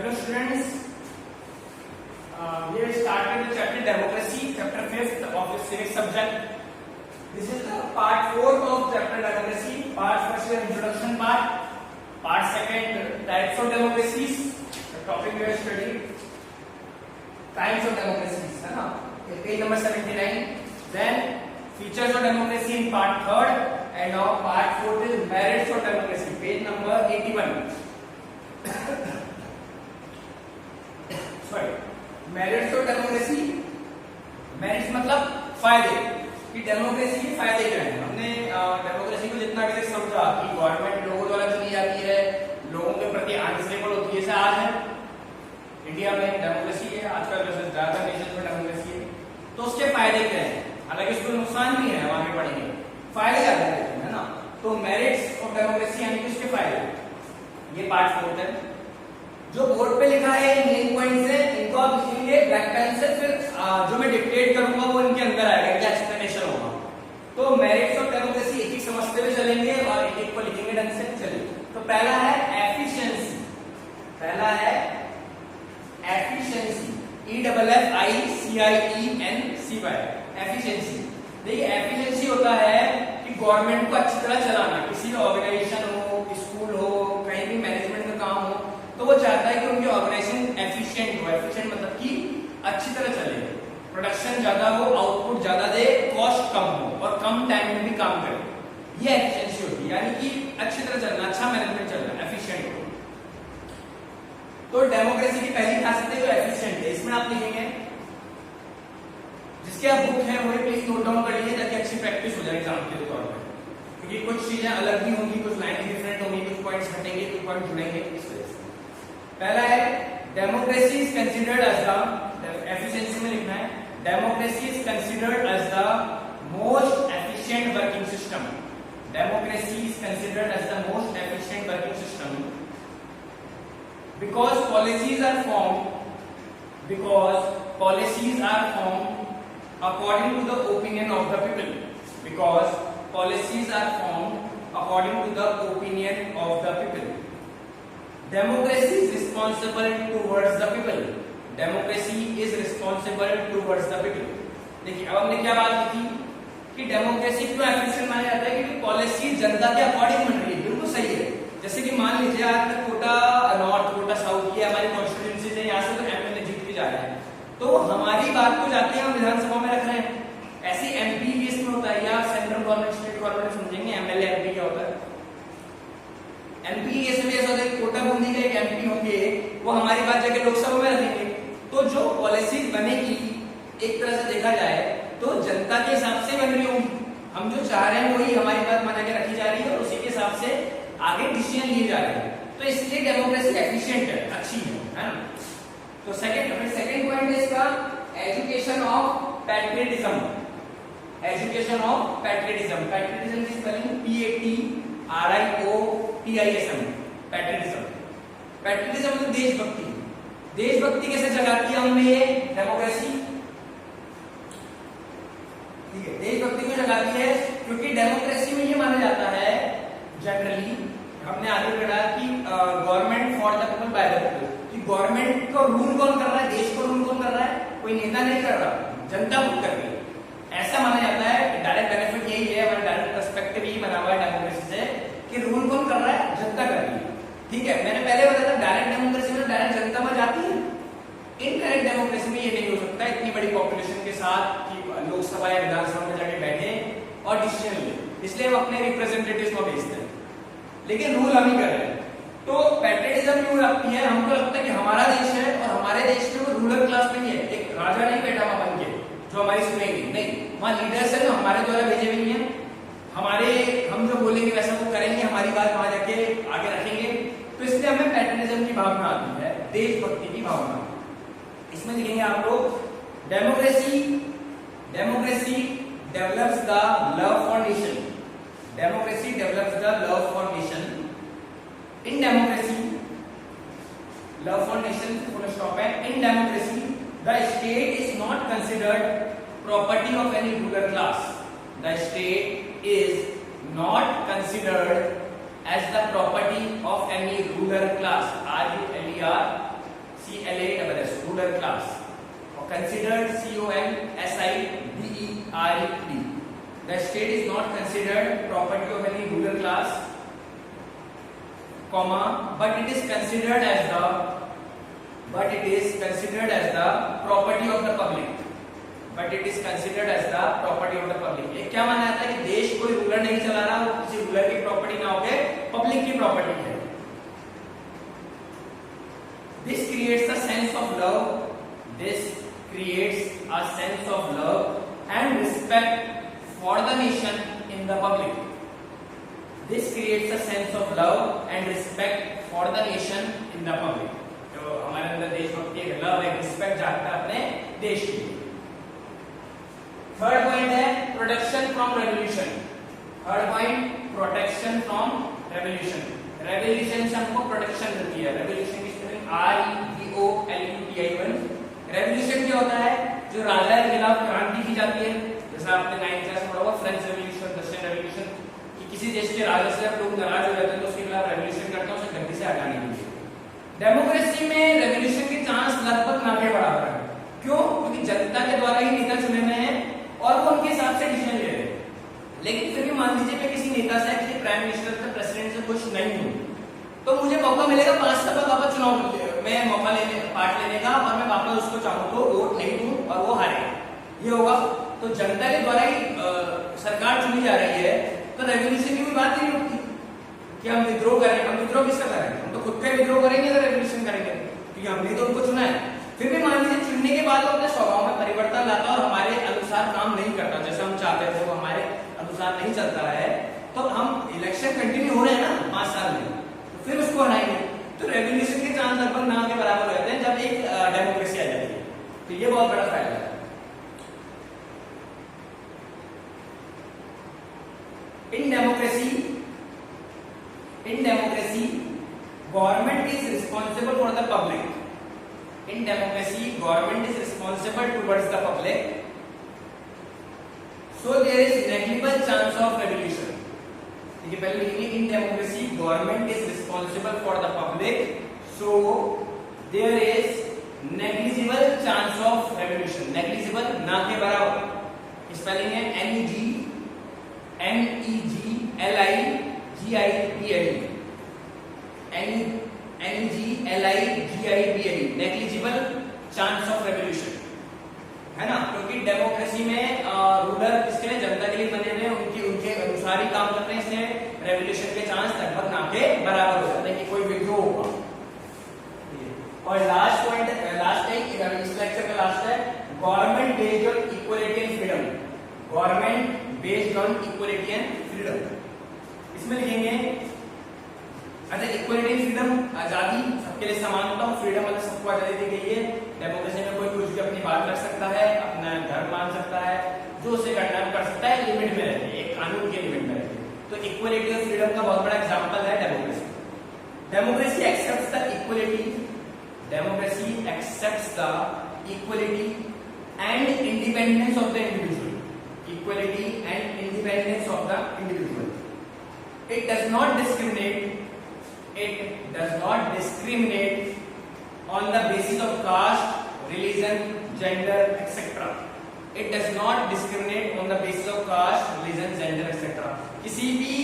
Hello students, we have started the chapter democracy, chapter 5th of the civic subject. This is the part 4th of chapter democracy. Part first is introduction part. Part second, types of democracies. The topic we have studied, kinds of democracies, है ना? Page number 79. Then features of democracy in part 3rd, and now part 4th is merits of democracy. Page number 81. Merits of democracy, merits मतलब फायदे कि democracy के फायदे क्या हैं। हमने डेमोक्रेसी को जितना भी समझा कि गवर्नमेंट लोगों द्वारा चुनी जाती है, लोगों के प्रति आंसरेबल होती है, जैसे आज है इंडिया में डेमोक्रेसी है, आजकल वैसे ज्यादा नेशंस में डेमोक्रेसी है, तो उसके फायदे क्या हैं। हालांकि उसके नुकसान भी है, हम आगे पढ़ेंगे, फायदे ज्यादा है ना। तो मेरिट्स ऑफ डेमोक्रेसी यानी कि उसके फायदे, ये पार्ट 4 है। जो बोर्ड पे लिखा है मेन पॉइंट्स है, इनको आप लिखेंगे ब्लैक पेन से, फिर जो मैं डिक्टेट करूंगा वो इनके अंदर आएगा, क्या एक्सप्लेनेशन होगा। तो मेरिट्स ऑफ डेमोक्रेसी एक एक समझते हुए चलेंगे और एक एक को लिखेंगे ढंग से। चलिए, तो पहला है एफिशिएंसी। पहला है एफिशिएंसी, EFFICIENCY, एफिशिएंसी। देखिए, एफिशिएंसी होता है कि गवर्नमेंट को अच्छी तरह चलाना, किसी ऑर्गेनाइजेशन हो, स्कूल हो, कहीं भी मैनेजमेंट में काम हो, तो वो चाहता है कि उनकी ऑर्गेनाइजेशन एफिशिएंट हो। एफिशिएंट मतलब कि अच्छी तरह चले, प्रोडक्शन ज्यादा हो, आउटपुट ज्यादा दे, कॉस्ट कम हो और कम टाइम में भी काम करे। ये एफिशिएंसी होती है, यानी कि अच्छी तरह चलना, अच्छा मैनेजमेंट चलना, एफिशिएंट हो। तो डेमोक्रेसी की पहली खासियत है जो एफिशिएंट है। इसमें आप लिखेंगे, जिसके आप बुक है वही प्लीज नोट डाउन कर लीजिए ताकि अच्छी प्रैक्टिस हो जाए एग्जाम के तौर पर, क्योंकि कुछ चीजें अलग भी होंगी, कुछ लाइन डिफरेंट होंगी, कुछ पॉइंट्स हटेंगे, कुछ पॉइंट जुड़ेंगे, इस वजह से। पहला है democracy is considered as the, efficiency में लिखना है, democracy is considered as the most efficient working system. Democracy is considered as the most efficient working system because policies are formed according to the opinion of the people. Because policies are formed according to the opinion of the people. Democracy is responsible towards the people. Democracy is responsible towards the people. देखिए, अब हमने क्या बात की थी कि democracy क्यों efficient माना जाता है, क्योंकि पॉलिसी जनता के अकॉर्डिंग बन रही है। बिल्कुल सही है। जैसे कि मान लीजिए आज तक कोटा नॉर्थ, कोटा साउथ की हमारी कॉन्स्टिट्यूएंसी है, यहाँ से तो एमएलए जीत के जा रहे हैं, तो हमारी बात को जाते हैं हम विधानसभा में रख रहे हैं। ऐसे एमपी भी इसमें होता है, या सेंट्रल गवर्नमेंट स्टेट गवर्नमेंट समझेंगे एमएलए एमपी क्या होता है। एमपी इसमें ऐसा होता है, कोटा बूंदी के एक एमपी होंगे, वो हमारी बात जाके लोकसभा में रखेंगे। तो जो पॉलिसी बनेगी एक तरह से देखा जाए तो जनता के हिसाब से बन रही होगी, हम जो चाह रहे हैं वही हमारी बात मान के रखी जा रही है और उसी के हिसाब से आगे डिसीजन लिए जा रहे हैं। तो इसलिए डेमोक्रेसी एफिशिएंट है, अच्छी है ना। तो सेकंड पॉइंट है इसका education of patriotism. Education of patriotism, patriotism की स्पेलिंग PATRIOTISM, पैट्रियटिज्म। पैट्रियटिज्म मतलब देशभक्ति। देशभक्ति कैसे जगाती है हमने ये डेमोक्रेसी, ठीक है। देशभक्ति को जगाती है क्योंकि डेमोक्रेसी में ये माना जाता है जनरली, हमने आगे पढ़ा कि government for the people by the people, कि गवर्नमेंट को रूल कौन कर रहा है, देश को रूल कौन कर रहा है, कोई नेता नहीं कर रहा, जनता खुद कर रही है। ऐसा माना जाता है। डायरेक्ट बेनिफिट यही है, हमारा डायरेक्ट पर्सपेक्टिव यही बना हुआ है डेमोक्रेसी से कि रूल कौन कर रहा है, जनता कर रही है, ठीक है। मैंने पहले बताया था डायरेक्ट डेमोक्रेसी में डायरेक्ट जनता में जाती है, इनडायरेक्ट डेमोक्रेसी में ये नहीं हो सकता इतनी बड़ी पॉपुलेशन के साथ कि लोकसभा या विधानसभा में जाके बैठे और डिसीजन ले, इसलिए हम अपने रिप्रेजेंटेटिव्स को भेजते हैं, लेकिन रूल हम ही कर रहे हैं। तो पैट्रियटिज्म क्यों लगती है, हमको लगता है कि हमारा देश है और हमारे देश में वो रूलर क्लास नहीं है, एक राजा नहीं बैठा वहां बन के जो हमारी सुनेंगे, नहीं, वहां लीडर्स है जो हमारे द्वारा भेजे हुए हैं, हम जो बोलेंगे वैसा वो करेंगे, हमारी बात वहां जाके आगे रखेंगे। तो इसलिए हमें पैट्रियटिज्म की भावना आती है, देशभक्ति की भावना। इसमें लिखेंगे आप लोग democracy develops the love for nation. Democracy develops the love for nation. In democracy, love for nation full stop है। In democracy the state is not considered property of any ruler class. The state is not considered as the property of any ruler class, RULER CLASS, ruler class, or considered CONSIDERED. The state is not considered property of any ruler class, comma, but it is considered as the property of the public. But it is considered as the property of the public. ये क्या माना जाता है कि देश कोई ruler नहीं चला रहा, वो किसी रूलर की प्रॉपर्टी ना होके पब्लिक की प्रॉपर्टी है. This creates a sense of love. This creates a sense of love and respect for the nation in the public. This creates a sense of love and respect for the nation in the public. तो हमारे अंदर देशभक्ति, एक love, एक respect जागता है अपने देश के लिए. थर्ड पॉइंट है protection from revolution. Third point protection from revolution. Revolution से हमको प्रोटेक्शन मिलती है. रेवोल्यूशन की स्पेलिंग REVOLUTION. रेवोल्यूशन क्या होता है? जो राजा के खिलाफ क्रांति की जाती है, जैसा आपने 9th क्लास में पढ़ा होगा, फ्रेंच रेवोल्यूशन, रशियन रेवोल्यूशन, कि किसी देश के राजा से लोग नाराज हो जाते हैं तो उसके खिलाफ रेवोल्यूशन करते हैं, उसे गद्दी से हटाने के लिए. डेमोक्रेसी में रेवोल्यूशन के चांस लगभग ना के बराबर है. क्यों? क्योंकि जनता के द्वारा ही नेता चुने गए हैं और वो उनके हिसाब से डिसीजन ले रहे हैं. लेकिन फिर भी मान लीजिए मैं किसी नेता से, किसी प्राइम मिनिस्टर से, प्रेसिडेंट से खुश नहीं हूं, तो मुझे मौका मिलेगा 5 साल बाद वापस चुनाव में मौका पार्ट लेने का, और मैं वापस उसको चाहूं तो वोट नहीं दूं और वो हारे. ये होगा. तो जनता के द्वारा ही सरकार चुनी जा रही है, तो रेवोल्यूशन की कोई बात नहीं होती कि हम विद्रोह करें. हम विद्रोह किसका करेंगे? हम तो खुद का विद्रोह करेंगे तो रेवोल्यूशन करेंगे, क्योंकि हमने तो उनको चुना है. फिर भी मान लीजिए चुनने के बाद वो अपने स्वभाव में परिवर्तन लाता और हमारे अनुसार काम नहीं करता, जैसे हम चाहते थे वो हमारे अनुसार नहीं चलता है, तो हम इलेक्शन कंटिन्यू हो रहे हैं ना 5 साल में, तो फिर उसको हटाएंगे. तो रेवोल्यूशन के चांस लगभग ना के बराबर हो जाते हैं जब एक डेमोक्रेसी आ जाती है. तो ये बहुत बड़ा फायदा है. In democracy, government is responsible for the public. In democracy, government is responsible towards the public. So there is negligible chance of revolution. देखिए पहले लिखिए, in democracy, government is responsible for the public. So there is negligible chance of revolution. Negligible ना के बराबर. Spelling है NEGLIGIBLE. Negligible chance of revolution है ना, क्योंकि डेमोक्रेसी में रूलर किसके लिए? जनता के लिए बने हुए, उनके अनुसार ही काम करते हैं, इसलिए रेवोल्यूशन के चांस लगभग ना के बराबर हो जाते हैं कि कोई विद्रोह होगा. और लास्ट पॉइंट, लास्ट है इस लेक्चर का लास्ट है, government based on equality and freedom. Government based on equality and freedom. इसमें लिखेंगे अच्छा, इक्वालिटी एंड फ्रीडम, आजादी, सबके लिए समानता. फ्रीडम मतलब सबको आजादी दी गई है. डेमोक्रेसी में कोई कुछ भी अपनी बात रख सकता है, अपना धर्म मान सकता है, जो उसे करना कर सकता है, लिमिट में रहते हैं, एक कानून के लिमिट में रहते हैं. तो इक्वालिटी और फ्रीडम का बहुत बड़ा एग्जांपल है democracy. Democracy accepts the equality. Democracy accepts the equality and independence of the individual. Equality and independence of the individual. It does not discriminate. It does not discriminate on the basis of caste, religion, gender, etc. It does not discriminate on the basis of caste, religion, gender, etc. किसी भी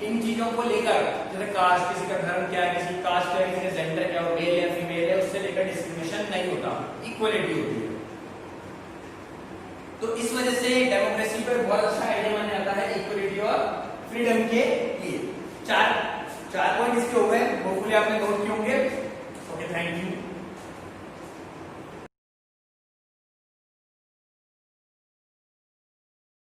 इन चीजों को लेकर, जैसे cast, किसी का धर्म क्या है, किसी कास्ट क्या है, किसी का जेंडर क्या है, मेल या फीमेल है, उससे लेकर डिस्क्रिमिनेशन नहीं होता, इक्वलिटी होती है. तो इस वजह से डेमोक्रेसी पर बहुत अच्छा आइडिया माना जाता है इक्वलिटी और फ्रीडम के लिए. चार पॉइंट इसके हो गए, होपफुली आपने नोट किए होंगे. Okay, thank you.